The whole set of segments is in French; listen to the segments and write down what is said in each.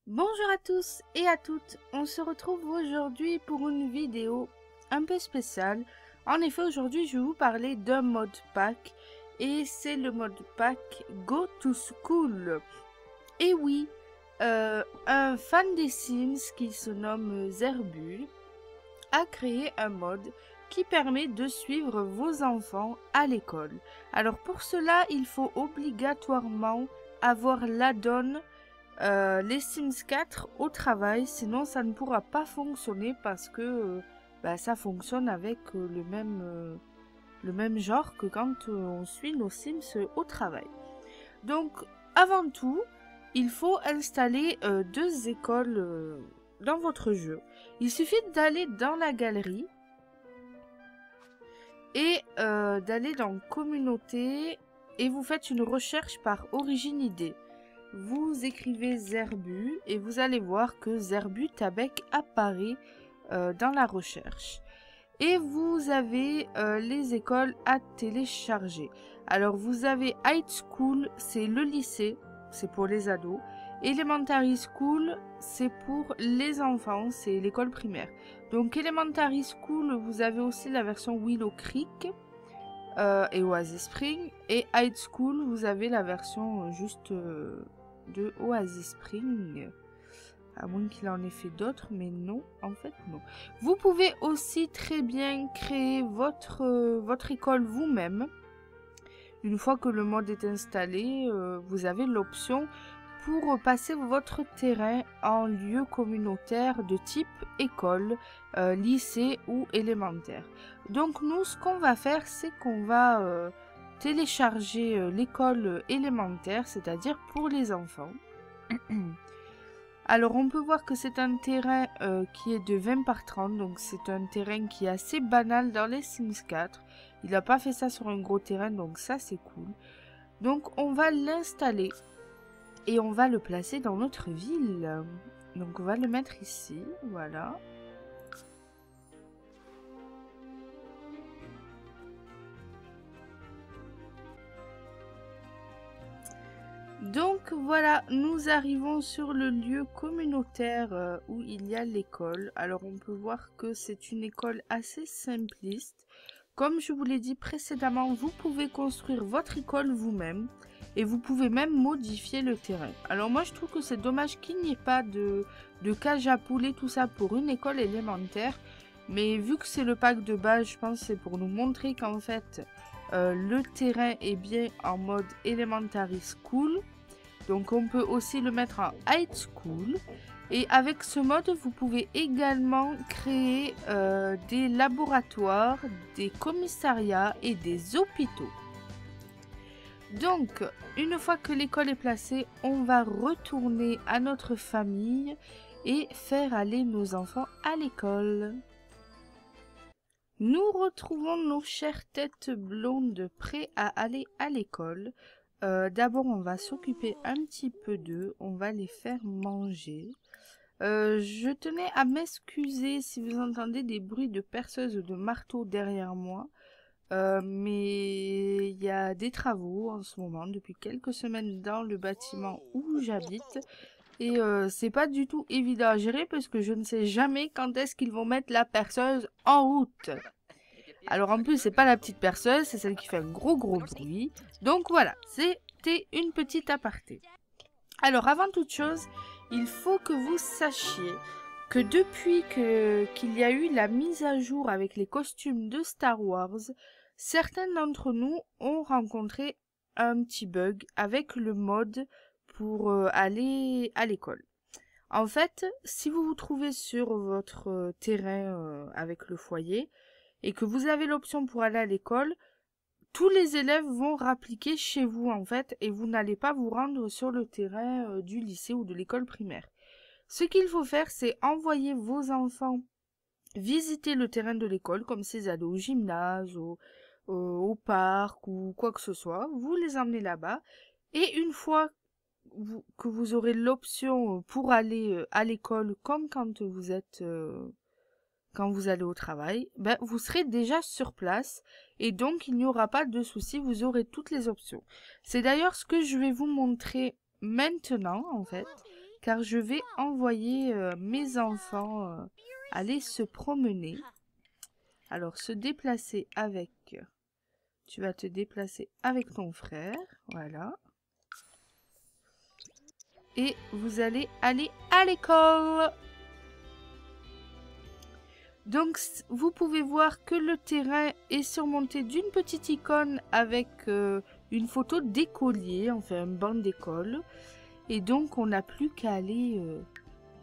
Bonjour à tous et à toutes, on se retrouve aujourd'hui pour une vidéo un peu spéciale. En effet, aujourd'hui je vais vous parler d'un mode pack et c'est le mode pack Go to School. Et oui, un fan des Sims qui se nomme Zerbu a créé un mode qui permet de suivre vos enfants à l'école. Alors pour cela, il faut obligatoirement avoir l'add-on les Sims 4 au travail, sinon ça ne pourra pas fonctionner parce que ça fonctionne avec le même genre que quand on suit nos Sims au travail. Donc avant tout, il faut installer deux écoles dans votre jeu. Il suffit d'aller dans la galerie et d'aller dans communauté et vous faites une recherche par origine idée. Vous écrivez Zerbu et vous allez voir que Zerbu Tabec apparaît dans la recherche. Et vous avez les écoles à télécharger. Alors vous avez High School, c'est le lycée, c'est pour les ados. Elementary School, c'est pour les enfants, c'est l'école primaire. Donc Elementary School, vous avez aussi la version Willow Creek et Oasis Spring. Et High School, vous avez la version juste de Oasis Spring. À moins qu'il en ait fait d'autres, mais non, en fait non. Vous pouvez aussi très bien créer votre école vous-même. Une fois que le mode est installé, vous avez l'option pour passer votre terrain en lieu communautaire de type école, lycée ou élémentaire. Donc nous, ce qu'on va faire, c'est qu'on va télécharger l'école élémentaire, c'est-à-dire pour les enfants. Alors on peut voir que c'est un terrain qui est de 20 par 30, donc c'est un terrain qui est assez banal dans les Sims 4. Il n'a pas fait ça sur un gros terrain, donc ça c'est cool. Donc on va l'installer et on va le placer dans notre ville. Donc on va le mettre ici, voilà. Donc voilà, nous arrivons sur le lieu communautaire où il y a l'école. Alors on peut voir que c'est une école assez simpliste. Comme je vous l'ai dit précédemment, vous pouvez construire votre école vous-même et vous pouvez même modifier le terrain. Alors moi je trouve que c'est dommage qu'il n'y ait pas de cage à poulet, tout ça pour une école élémentaire. Mais vu que c'est le pack de base, je pense que c'est pour nous montrer qu'en fait le terrain est bien en mode Elementary School. Donc on peut aussi le mettre en High School. Et avec ce mode, vous pouvez également créer des laboratoires, des commissariats et des hôpitaux. Donc, une fois que l'école est placée, on va retourner à notre famille et faire aller nos enfants à l'école. Nous retrouvons nos chères têtes blondes prêts à aller à l'école. D'abord, on va s'occuper un petit peu d'eux. On va les faire manger. Je tenais à m'excuser si vous entendez des bruits de perceuse ou de marteau derrière moi. Mais il y a des travaux en ce moment, depuis quelques semaines dans le bâtiment où j'habite. Et c'est pas du tout évident à gérer parce que je ne sais jamais quand est-ce qu'ils vont mettre la perceuse en route. Alors en plus, c'est pas la petite perceuse, c'est celle qui fait un gros bruit. Donc voilà, c'était une petite aparté. Alors avant toute chose, il faut que vous sachiez que depuis qu'il y a eu la mise à jour avec les costumes de Star Wars, certains d'entre nous ont rencontré un petit bug avec le mode pour aller à l'école. En fait, si vous vous trouvez sur votre terrain avec le foyer et que vous avez l'option pour aller à l'école, tous les élèves vont rappliquer chez vous en fait et vous n'allez pas vous rendre sur le terrain du lycée ou de l'école primaire. Ce qu'il faut faire, c'est envoyer vos enfants visiter le terrain de l'école, comme s'ils allaient au gymnase, au parc ou quoi que ce soit. Vous les emmenez là-bas et une fois que vous aurez l'option pour aller à l'école comme quand vous êtes quand vous allez au travail, ben, vous serez déjà sur place et donc il n'y aura pas de souci, vous aurez toutes les options. C'est d'ailleurs ce que je vais vous montrer maintenant en fait. car je vais envoyer mes enfants aller se promener. Alors, se déplacer avec... Tu vas te déplacer avec ton frère, voilà. Et vous allez aller à l'école. Donc, vous pouvez voir que le terrain est surmonté d'une petite icône avec une photo d'écolier, enfin un banc d'école. Et donc, on n'a plus qu'à aller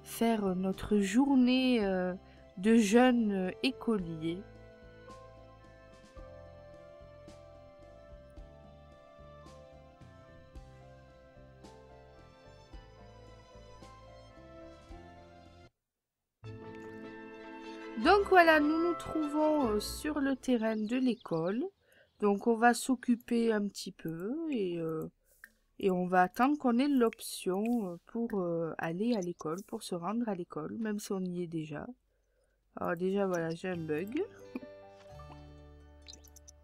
faire notre journée de jeunes écoliers. Donc voilà, nous nous trouvons sur le terrain de l'école. Donc on va s'occuper un petit peu et on va attendre qu'on ait l'option pour aller à l'école, pour se rendre à l'école, même si on y est déjà. Alors déjà voilà, j'ai un bug.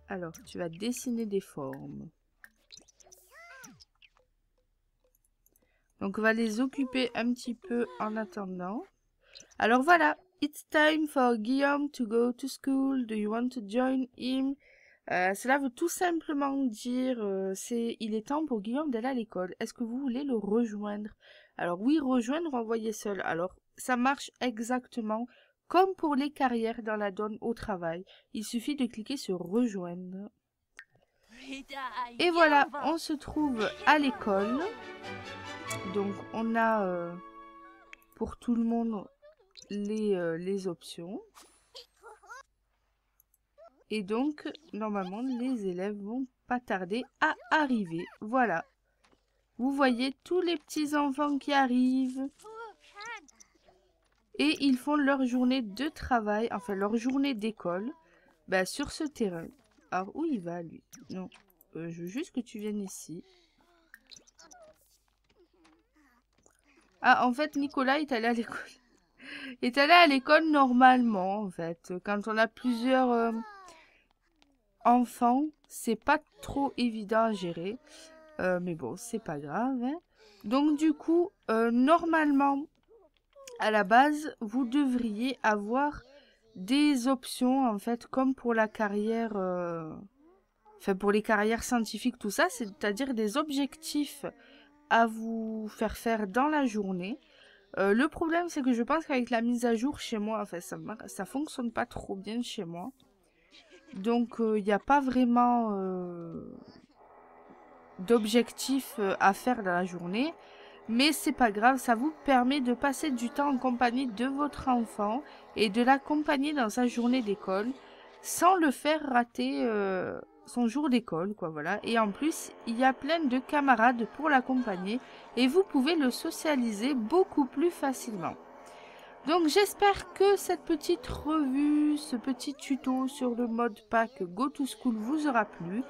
Alors tu vas dessiner des formes. Donc on va les occuper un petit peu en attendant. Alors voilà. It's time for Guillaume to go to school. Do you want to join him? Cela veut tout simplement dire il est temps pour Guillaume d'aller à l'école. Est-ce que vous voulez le rejoindre? Alors oui, rejoindre, envoyer seul. Alors ça marche exactement comme pour les carrières dans la donne au travail. Il suffit de cliquer sur rejoindre. Et voilà, on se trouve à l'école. Donc on a pour tout le monde les options. Et donc, normalement, les élèves vont pas tarder à arriver. Voilà. Vous voyez tous les petits enfants qui arrivent. Et ils font leur journée de travail, enfin leur journée d'école, sur ce terrain. Alors, où il va, lui? Non, je veux juste que tu viennes ici. Ah, en fait, Nicolas est allé à l'école. Est allé à l'école normalement, en fait. Quand on a plusieurs enfants, c'est pas trop évident à gérer. Mais bon, c'est pas grave. Hein. Donc, du coup, normalement, à la base, vous devriez avoir des options, en fait, comme pour la carrière... Enfin, pour les carrières scientifiques, tout ça, c'est-à-dire des objectifs à vous faire dans la journée. Le problème, c'est que je pense qu'avec la mise à jour chez moi, enfin, ça fonctionne pas trop bien chez moi. Donc, il n'y a pas vraiment d'objectifs à faire dans la journée. Mais c'est pas grave, ça vous permet de passer du temps en compagnie de votre enfant et de l'accompagner dans sa journée d'école sans le faire rater son jour d'école, quoi, voilà. Et en plus, il y a plein de camarades pour l'accompagner et vous pouvez le socialiser beaucoup plus facilement. Donc j'espère que cette petite revue, ce petit tuto sur le mode pack Go to School vous aura plu.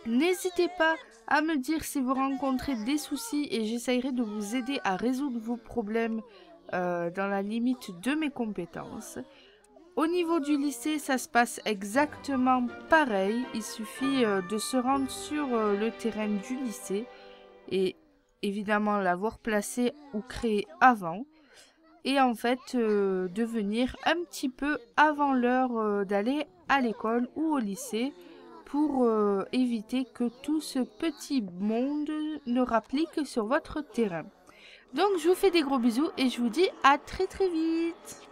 N'hésitez pas à me dire si vous rencontrez des soucis et j'essaierai de vous aider à résoudre vos problèmes dans la limite de mes compétences. Au niveau du lycée, ça se passe exactement pareil. Il suffit de se rendre sur le terrain du lycée et évidemment l'avoir placé ou créé avant. Et en fait, de venir un petit peu avant l'heure d'aller à l'école ou au lycée pour éviter que tout ce petit monde ne rapplique sur votre terrain. Donc, je vous fais des gros bisous et je vous dis à très très vite.